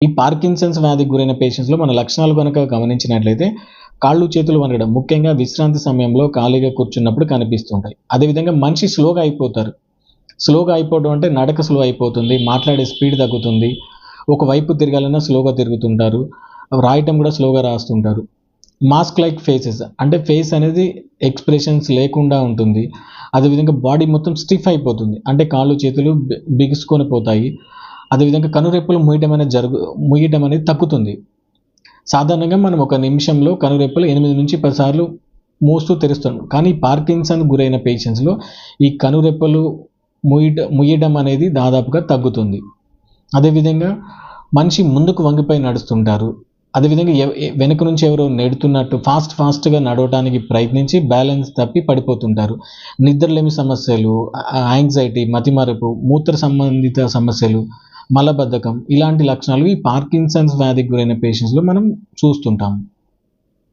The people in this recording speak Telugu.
ఈ పార్కిన్సన్స్ వ్యాధికి గురైన పేషెంట్స్‌లో మన లక్షణాలు గనుక గమనించినట్లయితే కాళ్ళు, చేతులు వణకడం ముఖ్యంగా విశ్రాంతి సమయంలో ఖాళీగా కూర్చున్నప్పుడు కనిపిస్తుంటాయి. అదేవిధంగా మనిషి స్లోగా అయిపోతారు. స్లోగా అయిపోవడం అంటే నడక స్లో అయిపోతుంది, మాట్లాడే స్పీడ్ తగ్గుతుంది, ఒకవైపు తిరగాలన్నా స్లోగా తిరుగుతుంటారు, రాయటం కూడా స్లోగా రాస్తుంటారు. మాస్క్ లైక్ ఫేసెస్ అంటే ఫేస్ అనేది ఎక్స్‌ప్రెషన్స్ లేకుండా ఉంటుంది. అదేవిధంగా బాడీ మొత్తం స్టిఫ్ అయిపోతుంది. అంటే కాళ్ళు, చేతులు బిగుసుకొని పోతాయి. అదేవిధంగా కనురెప్పలు మూయటం అనేది తగ్గుతుంది. సాధారణంగా మనం ఒక నిమిషంలో కనురెప్పలు 8-10 సార్లు మూస్తూ తెరుస్తాం. కానీ పార్కిన్సన్ గురైన పేషెంట్స్‌లో ఈ కనురెప్పలు మూయడం అనేది దాదాపుగా తగ్గుతుంది. అదేవిధంగా మనిషి ముందుకు వంగిపోయి నడుస్తుంటారు. అదేవిధంగా వెనక నుంచి ఎవరో నెడుతున్నట్టు ఫాస్ట్‌గా నడవటానికి ప్రయత్నించి బ్యాలెన్స్ తప్పి పడిపోతుంటారు. నిద్రలేమి సమస్యలు, యాంగ్జైటీ, మతిమరుపు, మూత్ర సంబంధిత సమస్యలు, మలబద్ధకం ఇలాంటి లక్షణాలు ఈ పార్కిన్సన్స్ వ్యాధికి గురైన పేషెంట్స్‌లో మనం చూస్తుంటాము.